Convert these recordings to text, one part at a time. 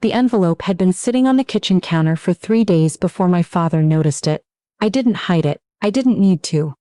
The envelope had been sitting on the kitchen counter for 3 days before my father noticed it. I didn't hide it. I didn't need to.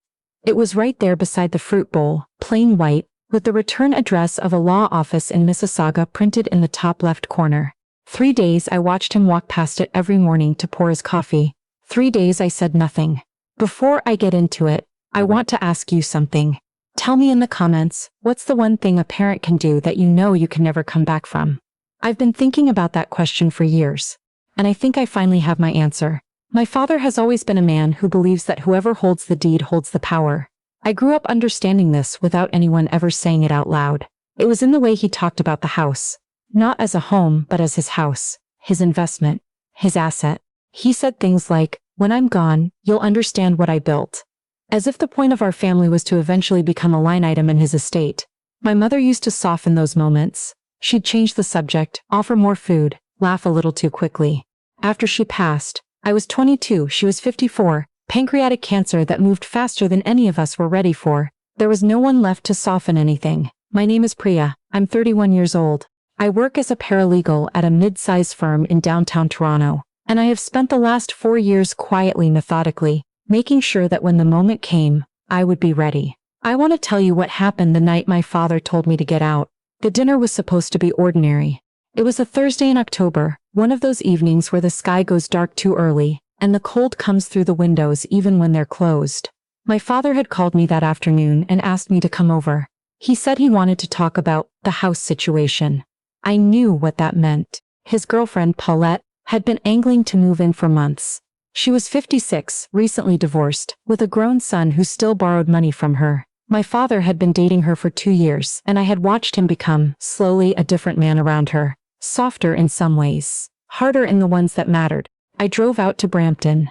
It was right there beside the fruit bowl, plain white, with the return address of a law office in Mississauga printed in the top left corner. 3 days I watched him walk past it every morning to pour his coffee. 3 days I said nothing. Before I get into it, I want to ask you something. Tell me in the comments, what's the one thing a parent can do that you know you can never come back from? I've been thinking about that question for years, and I think I finally have my answer. My father has always been a man who believes that whoever holds the deed holds the power. I grew up understanding this without anyone ever saying it out loud. It was in the way he talked about the house. Not as a home, but as his house, his investment, his asset. He said things like, "When I'm gone, you'll understand what I built." As if the point of our family was to eventually become a line item in his estate. My mother used to soften those moments. She'd change the subject, offer more food, laugh a little too quickly. After she passed, I was 22, she was 54, pancreatic cancer that moved faster than any of us were ready for. There was no one left to soften anything. My name is Priya, I'm 31 years old. I work as a paralegal at a mid-sized firm in downtown Toronto, and I have spent the last 4 years quietly, methodically, making sure that when the moment came, I would be ready. I want to tell you what happened the night my father told me to get out. The dinner was supposed to be ordinary. It was a Thursday in October, one of those evenings where the sky goes dark too early, and the cold comes through the windows even when they're closed. My father had called me that afternoon and asked me to come over. He said he wanted to talk about the house situation. I knew what that meant. His girlfriend, Paulette, had been angling to move in for months. She was 56, recently divorced, with a grown son who still borrowed money from her. My father had been dating her for 2 years, and I had watched him become, slowly, a different man around her. Softer in some ways, harder in the ones that mattered. I drove out to Brampton.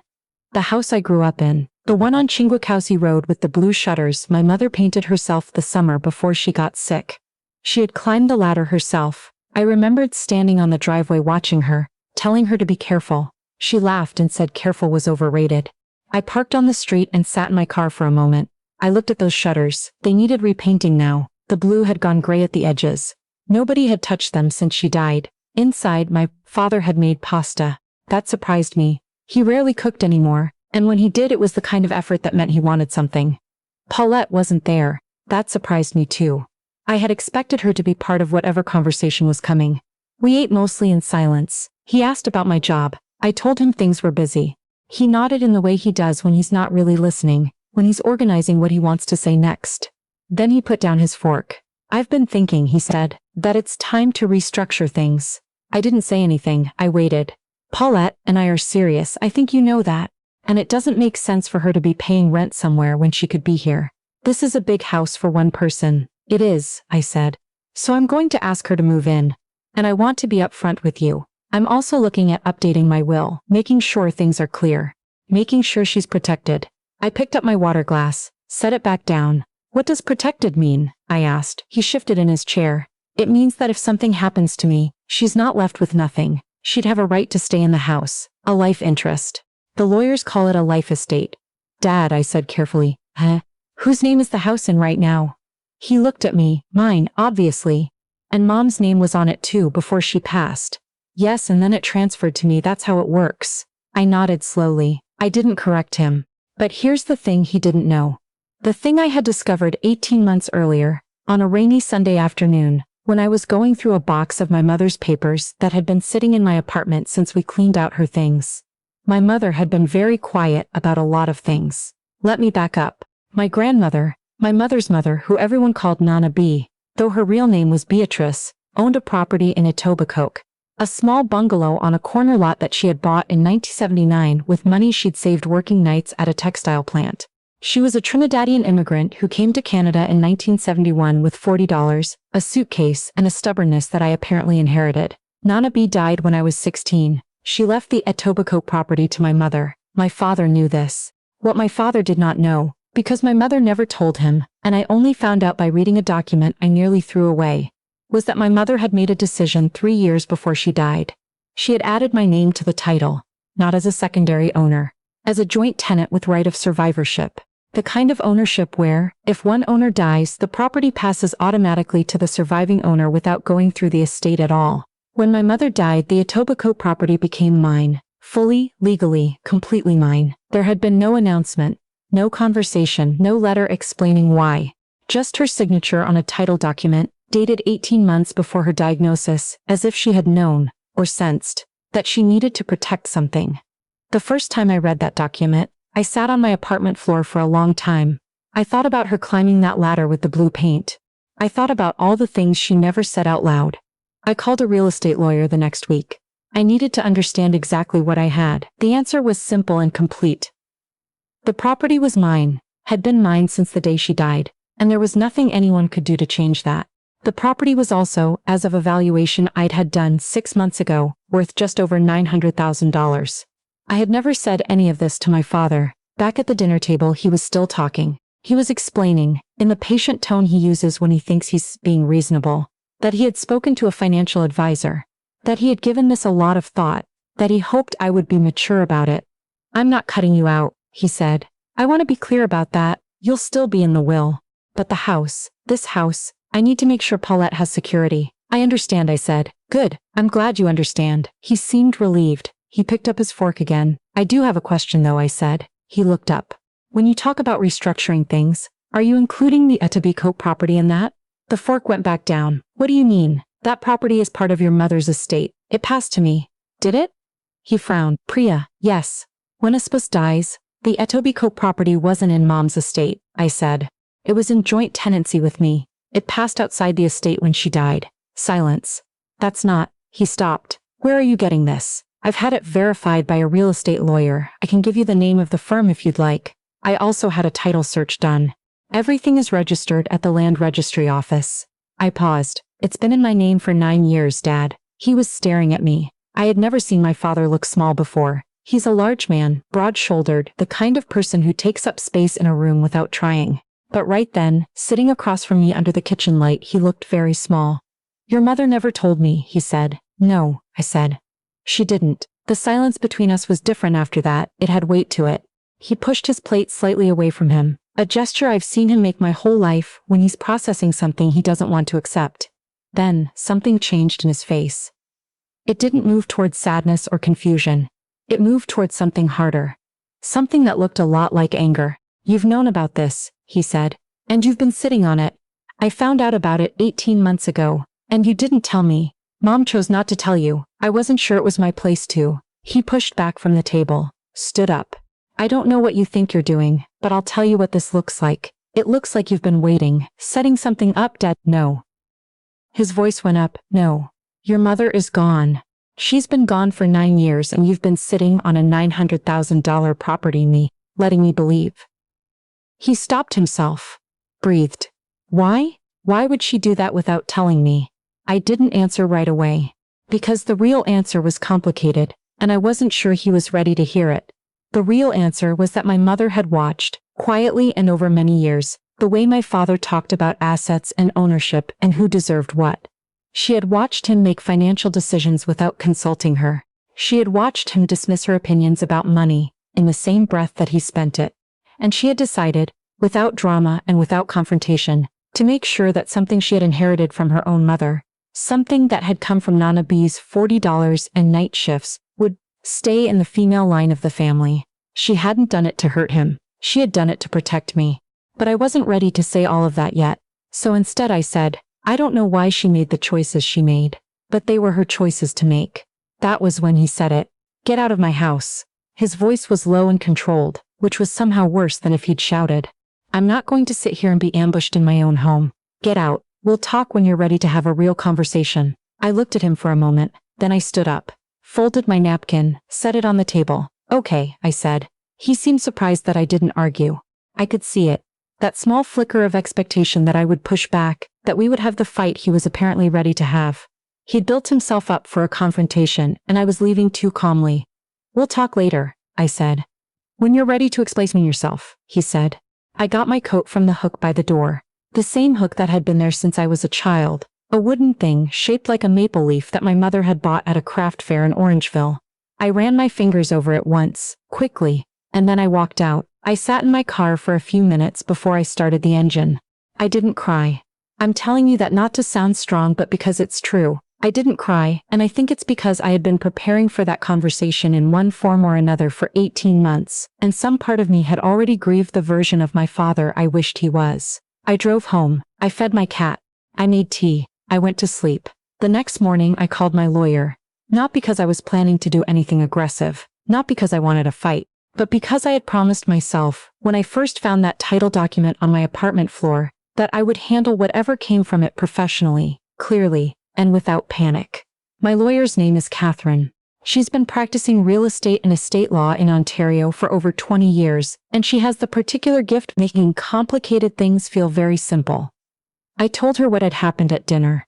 The house I grew up in, the one on Chinguacousie Road with the blue shutters my mother painted herself the summer before she got sick. She had climbed the ladder herself. I remembered standing on the driveway watching her, telling her to be careful. She laughed and said careful was overrated. I parked on the street and sat in my car for a moment. I looked at those shutters. They needed repainting now. The blue had gone gray at the edges. Nobody had touched them since she died. Inside, my father had made pasta. That surprised me. He rarely cooked anymore, and when he did, it was the kind of effort that meant he wanted something. Paulette wasn't there. That surprised me too. I had expected her to be part of whatever conversation was coming. We ate mostly in silence. He asked about my job. I told him things were busy. He nodded in the way he does when he's not really listening, when he's organizing what he wants to say next. Then he put down his fork. "I've been thinking," he said, "that it's time to restructure things." I didn't say anything. I waited. "Paulette and I are serious, I think you know that. And it doesn't make sense for her to be paying rent somewhere when she could be here. This is a big house for one person." "It is," I said. "So I'm going to ask her to move in. And I want to be upfront with you. I'm also looking at updating my will, making sure things are clear. Making sure she's protected." I picked up my water glass, set it back down. "What does protected mean?" I asked. He shifted in his chair. "It means that if something happens to me, she's not left with nothing. She'd have a right to stay in the house, a life interest. The lawyers call it a life estate." "Dad," I said carefully. "Huh? Whose name is the house in right now?" He looked at me. "Mine, obviously. And Mom's name was on it too before she passed." "Yes, and then it transferred to me, that's how it works." I nodded slowly. I didn't correct him. But here's the thing he didn't know. The thing I had discovered 18 months earlier, on a rainy Sunday afternoon, when I was going through a box of my mother's papers that had been sitting in my apartment since we cleaned out her things. My mother had been very quiet about a lot of things. Let me back up. My grandmother, my mother's mother, who everyone called Nana B, though her real name was Beatrice, owned a property in Etobicoke. A small bungalow on a corner lot that she had bought in 1979 with money she'd saved working nights at a textile plant. She was a Trinidadian immigrant who came to Canada in 1971 with $40, a suitcase, and a stubbornness that I apparently inherited. Nana B died when I was 16. She left the Etobicoke property to my mother. My father knew this. What my father did not know, because my mother never told him, and I only found out by reading a document I nearly threw away, was that my mother had made a decision 3 years before she died. She had added my name to the title, not as a secondary owner, as a joint tenant with right of survivorship. The kind of ownership where, if one owner dies, the property passes automatically to the surviving owner without going through the estate at all. When my mother died, the Etobicoke property became mine. Fully, legally, completely mine. There had been no announcement, no conversation, no letter explaining why. Just her signature on a title document, dated 18 months before her diagnosis, as if she had known, or sensed, that she needed to protect something. The first time I read that document, I sat on my apartment floor for a long time. I thought about her climbing that ladder with the blue paint. I thought about all the things she never said out loud. I called a real estate lawyer the next week. I needed to understand exactly what I had. The answer was simple and complete. The property was mine, had been mine since the day she died, and there was nothing anyone could do to change that. The property was also, as of a valuation I'd had done 6 months ago, worth just over $900,000. I had never said any of this to my father. Back at the dinner table, he was still talking. He was explaining, in the patient tone he uses when he thinks he's being reasonable, that he had spoken to a financial advisor, that he had given this a lot of thought, that he hoped I would be mature about it. "I'm not cutting you out," he said. "I want to be clear about that. You'll still be in the will. But the house, this house, I need to make sure Paulette has security." "I understand," I said. "Good. I'm glad you understand." He seemed relieved. He picked up his fork again. "I do have a question though," I said. He looked up. "When you talk about restructuring things, are you including the Etobicoke property in that?" The fork went back down. "What do you mean? That property is part of your mother's estate. It passed to me." "Did it?" He frowned. "Priya, yes. When a spouse dies, the Etobicoke property wasn't in Mom's estate," I said. "It was in joint tenancy with me. It passed outside the estate when she died." Silence. "That's not..." He stopped. "Where are you getting this?" "I've had it verified by a real estate lawyer. I can give you the name of the firm if you'd like. I also had a title search done. Everything is registered at the land registry office." I paused. "It's been in my name for 9 years, Dad." He was staring at me. I had never seen my father look small before. He's a large man, broad-shouldered, the kind of person who takes up space in a room without trying. But right then, sitting across from me under the kitchen light, he looked very small. "Your mother never told me," he said. "No," I said. "She didn't." The silence between us was different after that. It had weight to it. He pushed his plate slightly away from him, a gesture I've seen him make my whole life when he's processing something he doesn't want to accept. Then, something changed in his face. It didn't move towards sadness or confusion. It moved towards something harder. Something that looked a lot like anger. "You've known about this," he said, "and you've been sitting on it. I found out about it 18 months ago, and you didn't tell me. Mom chose not to tell you. I wasn't sure it was my place to." He pushed back from the table, stood up. "I don't know what you think you're doing, but I'll tell you what this looks like. It looks like you've been waiting, setting something up, Dad." "No." His voice went up. "No. Your mother is gone. She's been gone for 9 years and you've been sitting on a $900,000 property letting me believe." He stopped himself. Breathed. "Why? Why would she do that without telling me?" I didn't answer right away. Because the real answer was complicated, and I wasn't sure he was ready to hear it. The real answer was that my mother had watched, quietly and over many years, the way my father talked about assets and ownership and who deserved what. She had watched him make financial decisions without consulting her. She had watched him dismiss her opinions about money in the same breath that he spent it. And she had decided, without drama and without confrontation, to make sure that something she had inherited from her own mother, something that had come from Nana B's $40 and night shifts, would stay in the female line of the family. She hadn't done it to hurt him. She had done it to protect me. But I wasn't ready to say all of that yet. So instead I said, "I don't know why she made the choices she made, but they were her choices to make." That was when he said it. "Get out of my house." His voice was low and controlled, which was somehow worse than if he'd shouted. "I'm not going to sit here and be ambushed in my own home. Get out. We'll talk when you're ready to have a real conversation." I looked at him for a moment, then I stood up, folded my napkin, set it on the table. "Okay," I said. He seemed surprised that I didn't argue. I could see it. That small flicker of expectation that I would push back, that we would have the fight he was apparently ready to have. He'd built himself up for a confrontation, and I was leaving too calmly. "We'll talk later," I said. "When you're ready to explain yourself," he said. I got my coat from the hook by the door. The same hook that had been there since I was a child. A wooden thing shaped like a maple leaf that my mother had bought at a craft fair in Orangeville. I ran my fingers over it once, quickly, and then I walked out. I sat in my car for a few minutes before I started the engine. I didn't cry. I'm telling you that not to sound strong but because it's true. I didn't cry, and I think it's because I had been preparing for that conversation in one form or another for 18 months, and some part of me had already grieved the version of my father I wished he was. I drove home. I fed my cat. I made tea. I went to sleep. The next morning I called my lawyer. Not because I was planning to do anything aggressive, not because I wanted a fight, but because I had promised myself, when I first found that title document on my apartment floor, that I would handle whatever came from it professionally, clearly, and without panic. My lawyer's name is Catherine. She's been practicing real estate and estate law in Ontario for over 20 years, and she has the particular gift of making complicated things feel very simple. I told her what had happened at dinner.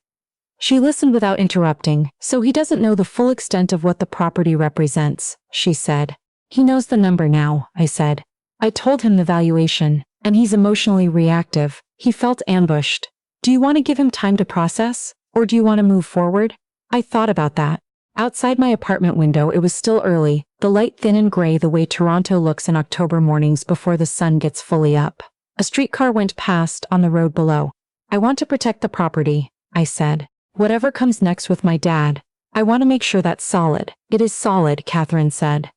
She listened without interrupting. So he doesn't know the full extent of what the property represents, she said. He knows the number now, I said. I told him the valuation, and he's emotionally reactive. He felt ambushed. Do you want to give him time to process, or do you want to move forward? I thought about that. Outside my apartment window it was still early, the light thin and gray the way Toronto looks in October mornings before the sun gets fully up. A streetcar went past on the road below. I want to protect the property, I said. Whatever comes next with my dad, I want to make sure that's solid. It is solid, Catherine said.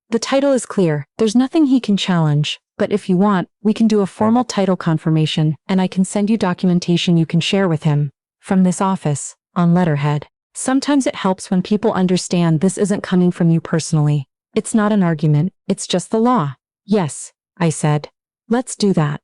The title is clear, there's nothing he can challenge, but if you want, we can do a formal title confirmation, and I can send you documentation you can share with him. From this office, on letterhead. Sometimes it helps when people understand this isn't coming from you personally. It's not an argument, it's just the law. Yes, I said. Let's do that.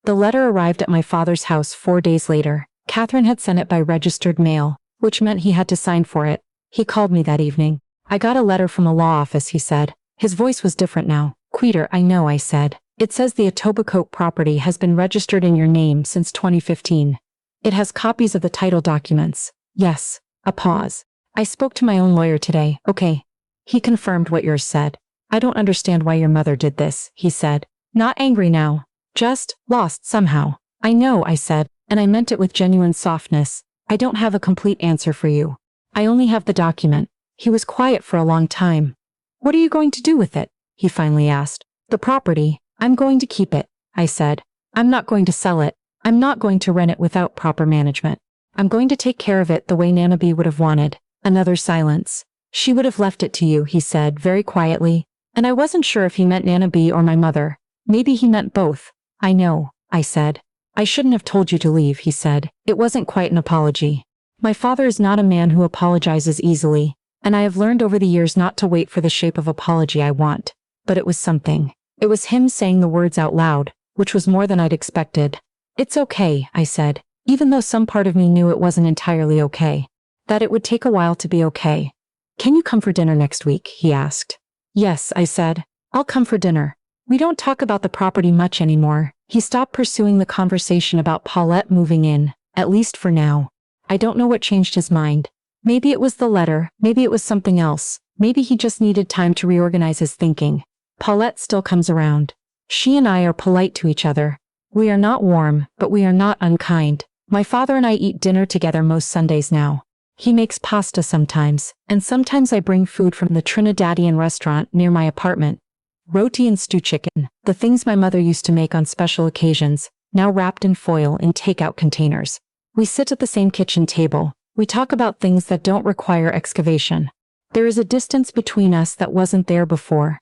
The letter arrived at my father's house 4 days later. Catherine had sent it by registered mail, which meant he had to sign for it. He called me that evening. I got a letter from a law office, he said. His voice was different now. Quieter, I know, I said. It says the Etobicoke property has been registered in your name since 2015. It has copies of the title documents. Yes. A pause. I spoke to my own lawyer today. Okay. He confirmed what yours said. I don't understand why your mother did this, he said. Not angry now. Just lost somehow. I know, I said, and I meant it with genuine softness. I don't have a complete answer for you. I only have the document. He was quiet for a long time. What are you going to do with it? He finally asked. The property. I'm going to keep it, I said. I'm not going to sell it. I'm not going to rent it without proper management. I'm going to take care of it the way Nana B would have wanted. Another silence. She would have left it to you, he said very quietly, and I wasn't sure if he meant Nana B or my mother. Maybe he meant both. I know, I said. I shouldn't have told you to leave, he said. It wasn't quite an apology. My father is not a man who apologizes easily, and I have learned over the years not to wait for the shape of apology I want. But it was something. It was him saying the words out loud, which was more than I'd expected. It's okay, I said, even though some part of me knew it wasn't entirely okay. That it would take a while to be okay. Can you come for dinner next week? He asked. Yes, I said. I'll come for dinner. We don't talk about the property much anymore. He stopped pursuing the conversation about Paulette moving in, at least for now. I don't know what changed his mind. Maybe it was the letter, maybe it was something else. Maybe he just needed time to reorganize his thinking. Paulette still comes around. She and I are polite to each other. We are not warm, but we are not unkind. My father and I eat dinner together most Sundays now. He makes pasta sometimes, and sometimes I bring food from the Trinidadian restaurant near my apartment. Roti and stew chicken, the things my mother used to make on special occasions, now wrapped in foil in takeout containers. We sit at the same kitchen table. We talk about things that don't require excavation. There is a distance between us that wasn't there before.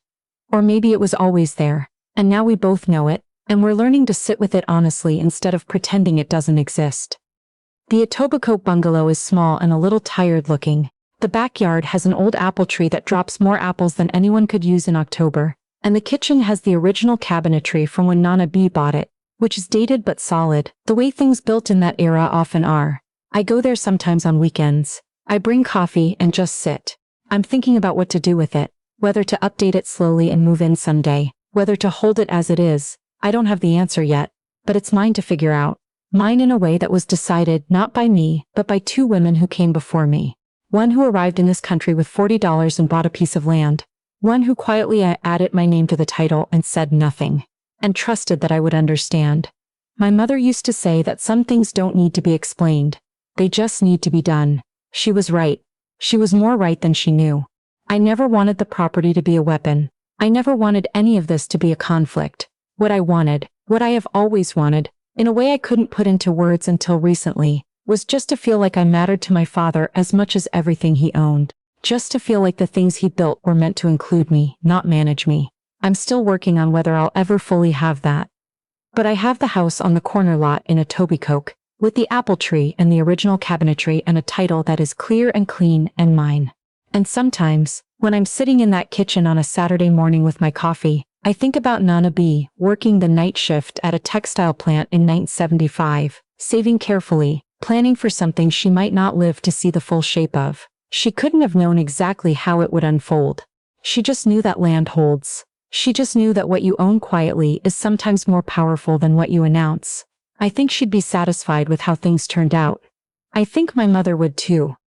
Or maybe it was always there, and now we both know it, and we're learning to sit with it honestly instead of pretending it doesn't exist. The Etobicoke bungalow is small and a little tired looking. The backyard has an old apple tree that drops more apples than anyone could use in October, and the kitchen has the original cabinetry from when Nana B bought it, which is dated but solid, the way things built in that era often are. I go there sometimes on weekends. I bring coffee and just sit. I'm thinking about what to do with it, whether to update it slowly and move in someday, whether to hold it as it is. I don't have the answer yet, but it's mine to figure out. Mine in a way that was decided not by me, but by two women who came before me. One who arrived in this country with $40 and bought a piece of land. One who quietly added my name to the title and said nothing, and trusted that I would understand. My mother used to say that some things don't need to be explained. They just need to be done. She was right. She was more right than she knew. I never wanted the property to be a weapon. I never wanted any of this to be a conflict. What I wanted, what I have always wanted, in a way I couldn't put into words until recently, was just to feel like I mattered to my father as much as everything he owned. Just to feel like the things he built were meant to include me, not manage me. I'm still working on whether I'll ever fully have that. But I have the house on the corner lot in Etobicoke, with the apple tree and the original cabinetry and a title that is clear and clean and mine. And sometimes, when I'm sitting in that kitchen on a Saturday morning with my coffee, I think about Nana B working the night shift at a textile plant in 1975, saving carefully, planning for something she might not live to see the full shape of. She couldn't have known exactly how it would unfold. She just knew that land holds. She just knew that what you own quietly is sometimes more powerful than what you announce. I think she'd be satisfied with how things turned out. I think my mother would too.